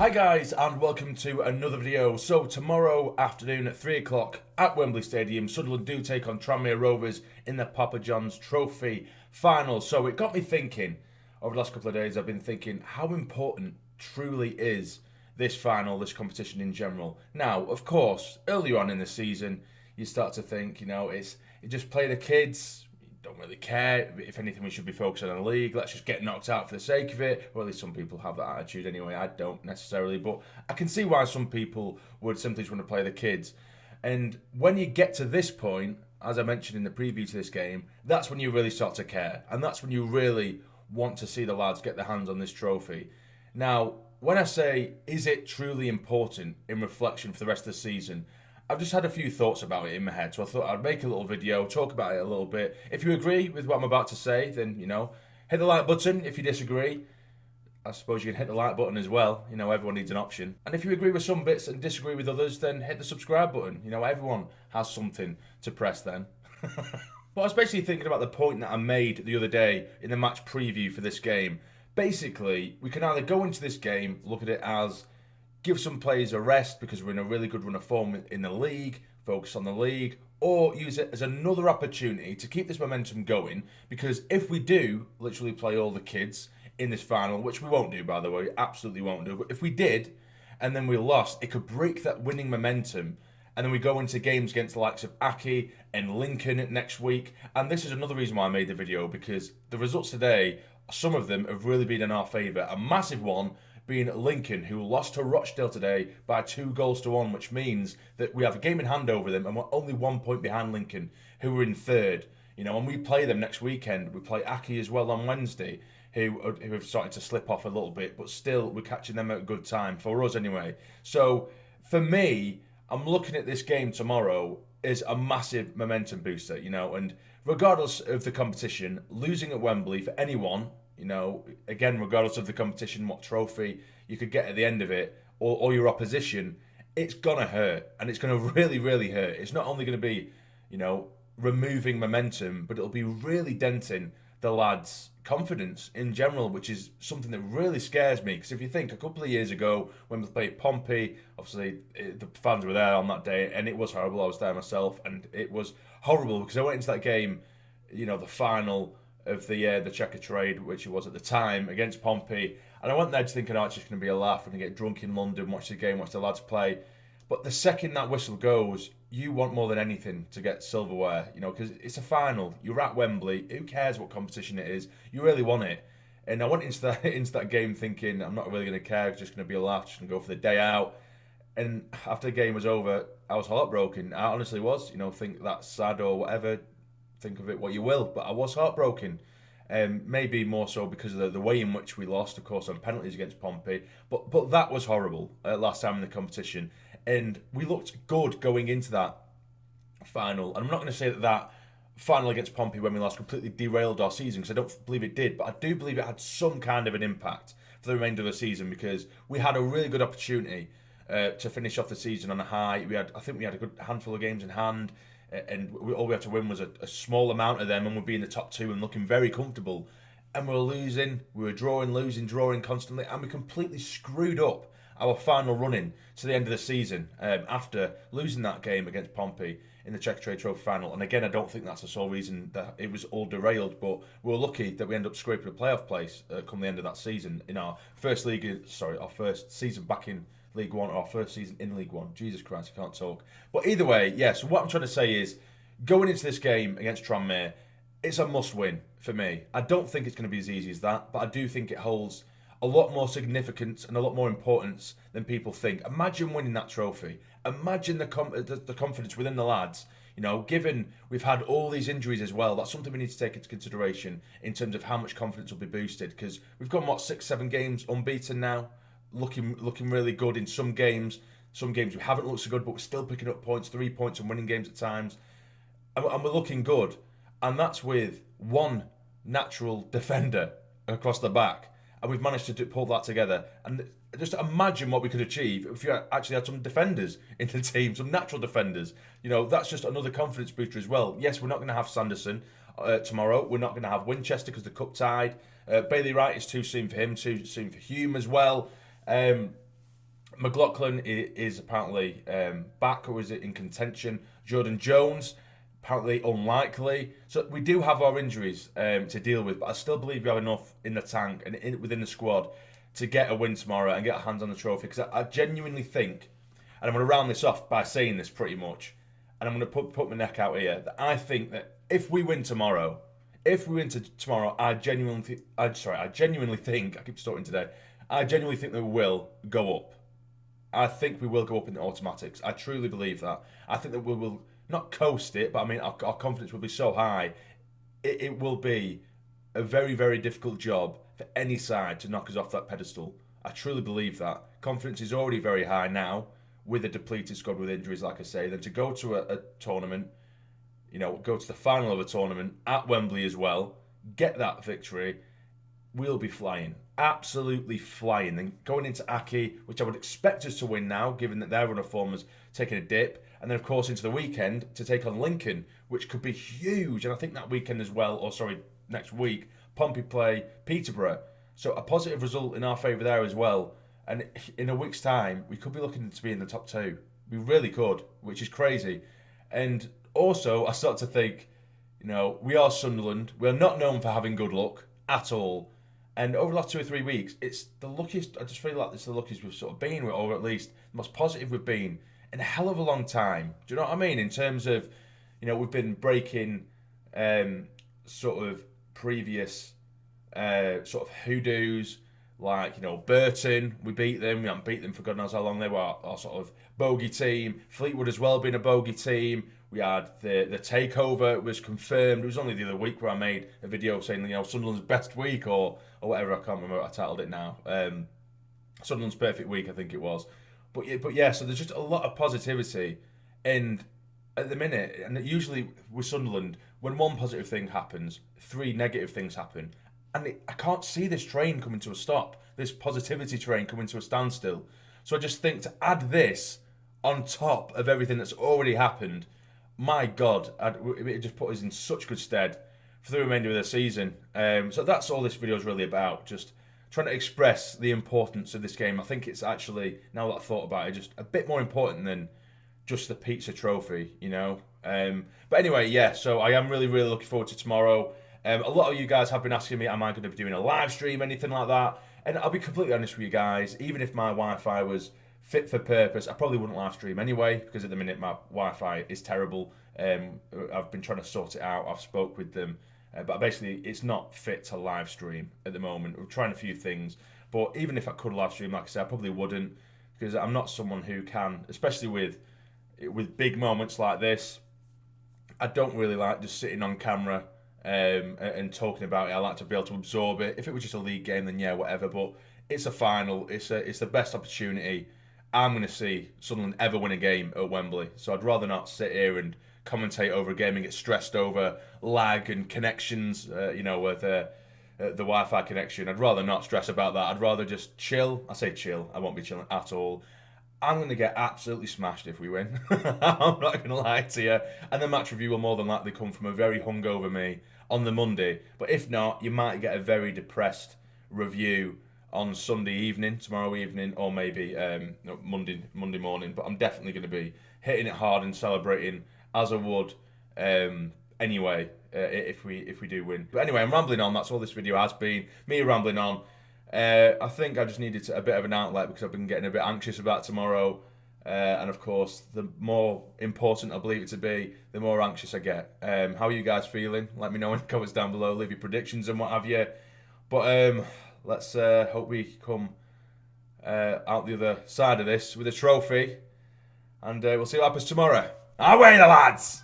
Hi guys and welcome to another video. So tomorrow afternoon at 3 o'clock at Wembley Stadium, Sunderland do take on Tranmere Rovers in the Papa John's Trophy final. So it got me thinking, over the last couple of days I've been thinking how important truly is this final, this competition in general. Now, of course, earlier on in the season you start to think, you just play the kids. Don't really care. If anything, we should be focusing on the league. Let's just get knocked out for the sake of it. Or at least some people have that attitude anyway. I don't necessarily, but I can see why some people would simply just want to play the kids. And when you get to this point, as I mentioned in the preview to this game, that's when you really start to care. And that's when you really want to see the lads get their hands on this trophy. Now, when I say, is it truly important in reflection for the rest of the season? I've just had a few thoughts about it in my head, so I thought I'd make a little video, talk about it a little bit. If you agree with what I'm about to say, then, hit the like button. If you disagree, I suppose you can hit the like button as well. Everyone needs an option. And if you agree with some bits and disagree with others, then hit the subscribe button. Everyone has something to press then. But I was basically thinking about the point that I made the other day in the match preview for this game. Basically, we can either go into this game, look at it as give some players a rest because we're in a really good run of form in the league, focus on the league, or use it as another opportunity to keep this momentum going, because if we do literally play all the kids in this final, which we won't do, by the way, absolutely won't do, but if we did and then we lost, it could break that winning momentum, and then we go into games against the likes of Aki and Lincoln next week. And this is another reason why I made the video, because the results today, some of them have really been in our favour. A massive one being Lincoln, who lost to Rochdale today by 2-1, which means that we have a game in hand over them and we're only 1 point behind Lincoln, who are in third. And we play them next weekend. We play Aki as well on Wednesday, who have started to slip off a little bit, but still we're catching them at a good time, for us anyway. So for me, I'm looking at this game tomorrow as a massive momentum booster, and regardless of the competition, losing at Wembley for anyone, again, regardless of the competition, what trophy you could get at the end of it, or your opposition, it's going to hurt. And it's going to really, really hurt. It's not only going to be, removing momentum, but it'll be really denting the lads' confidence in general, which is something that really scares me. Because if you think, a couple of years ago, when we played Pompey, obviously the fans were there on that day, and it was horrible. I was there myself, and it was horrible because I went into that game, the final of the checker trade, which it was at the time, against Pompey. And I went there just thinking, it's just going to be a laugh. We're going to get drunk in London, watch the game, watch the lads play. But the second that whistle goes, you want more than anything to get silverware, because it's a final. You're at Wembley. Who cares what competition it is? You really want it. And I went into that game thinking, I'm not really going to care. It's just going to be a laugh. Just going to go for the day out. And after the game was over, I was heartbroken. I honestly was. Think that's sad or whatever. Think of it what you will, but I was heartbroken. Maybe more so because of the way in which we lost, of course, on penalties against Pompey. But that was horrible last time in the competition. And we looked good going into that final. And I'm not going to say that final against Pompey when we lost completely derailed our season, because I don't believe it did. But I do believe it had some kind of an impact for the remainder of the season, because we had a really good opportunity to finish off the season on a high. I think we had a good handful of games in hand. And all we had to win was a small amount of them, and we'd be in the top two and looking very comfortable. And we were losing, we were drawing constantly, and we completely screwed up our final run-in to the end of the season after losing that game against Pompey in the Czech Trade Trophy final. And again, I don't think that's the sole reason that it was all derailed, but we were lucky that we ended up scraping a playoff place come the end of that season in our first season back in League One, or our first season in League One. Jesus Christ, I can't talk. But either way, yes, what I'm trying to say is, going into this game against Tranmere, it's a must-win for me. I don't think it's going to be as easy as that, but I do think it holds a lot more significance and a lot more importance than people think. Imagine winning that trophy. Imagine the confidence within the lads. Given we've had all these injuries as well, that's something we need to take into consideration in terms of how much confidence will be boosted, because we've gone, 6-7 games unbeaten now, looking really good in some games. Some games we haven't looked so good, but we're still picking up points, 3 points, and winning games at times. And we're looking good. And that's with one natural defender across the back. And we've managed to pull that together. And just imagine what we could achieve if you actually had some defenders in the team, some natural defenders. That's just another confidence booster as well. Yes, we're not going to have Sanderson tomorrow. We're not going to have Winchester because the cup tied. Bailey Wright is too soon for him, too soon for Hume as well. McLaughlin is apparently back, or is it in contention? Jordan Jones, apparently unlikely. So we do have our injuries to deal with, but I still believe we have enough in the tank and within the squad to get a win tomorrow and get our hands on the trophy. Because I genuinely think, and I'm going to round this off by saying this pretty much, and I'm going to put my neck out here, that I think that if we win tomorrow, I genuinely think, I keep talking today, I genuinely think that we will go up. I think we will go up in the automatics. I truly believe that. I think that we will not coast it, but I mean, our confidence will be so high, it will be a very, very difficult job for any side to knock us off that pedestal. I truly believe that. Confidence is already very high now, with a depleted squad with injuries, like I say. Then to go to a tournament, go to the final of a tournament at Wembley as well, get that victory, we'll be flying. Absolutely flying. Then going into Aki, which I would expect us to win now, given that their run of form has taken a dip. And then, of course, into the weekend to take on Lincoln, which could be huge. And I think that weekend as well, next week, Pompey play Peterborough. So a positive result in our favour there as well. And in a week's time, we could be looking to be in the top 2. We really could, which is crazy. And also, I start to think, we are Sunderland. We're not known for having good luck at all. And over the last 2 or 3 weeks, it's the luckiest, I just feel like it's the luckiest we've sort of been, or at least the most positive we've been in a hell of a long time. Do you know what I mean? In terms of, we've been breaking sort of previous sort of hoodoos, like, Burton, we beat them. We haven't beat them for God knows how long. They were our sort of bogey team. Fleetwood as well being a bogey team. We had the takeover was confirmed. It was only the other week where I made a video saying, Sunderland's best week or whatever. I can't remember what I titled it now. Sunderland's perfect week, I think it was. But yeah, so there's just a lot of positivity. And at the minute, and usually with Sunderland, when one positive thing happens, 3 negative things happen. And I can't see this train coming to a stop, this positivity train coming to a standstill. So I just think to add this on top of everything that's already happened, my God, it just put us in such good stead for the remainder of the season. So that's all this video is really about, just trying to express the importance of this game. I think it's actually, now that I've thought about it, just a bit more important than just the pizza trophy, But anyway, yeah, so I am really, really looking forward to tomorrow. A lot of you guys have been asking me, am I going to be doing a live stream, anything like that? And I'll be completely honest with you guys, even if my Wi-Fi was fit for purpose, I probably wouldn't live stream anyway, because at the minute my Wi-Fi is terrible. I've been trying to sort it out. I've spoke with them, but basically it's not fit to live stream at the moment. We're trying a few things, but even if I could live stream, like I said, I probably wouldn't, because I'm not someone who can, especially with big moments like this. I don't really like just sitting on camera and talking about it. I like to be able to absorb it. If it was just a league game, then yeah, whatever. But it's a final. It's the best opportunity I'm going to see Sunderland ever win a game at Wembley. So I'd rather not sit here and commentate over a game and get stressed over lag and connections, with the Wi-Fi connection. I'd rather not stress about that. I'd rather just chill. I say chill. I won't be chilling at all. I'm going to get absolutely smashed if we win. I'm not going to lie to you. And the match review will more than likely come from a very hungover me on the Monday. But if not, you might get a very depressed review on Sunday evening, tomorrow evening, or maybe Monday morning. But I'm definitely going to be hitting it hard and celebrating as I would anyway if we do win. But anyway, I'm rambling on. That's all this video has been. Me rambling on. I think I just needed a bit of an outlet because I've been getting a bit anxious about tomorrow. And of course, the more important I believe it to be, the more anxious I get. How are you guys feeling? Let me know in the comments down below. Leave your predictions and what have you. But let's hope we come out the other side of this with a trophy. And we'll see what happens tomorrow. Away the lads!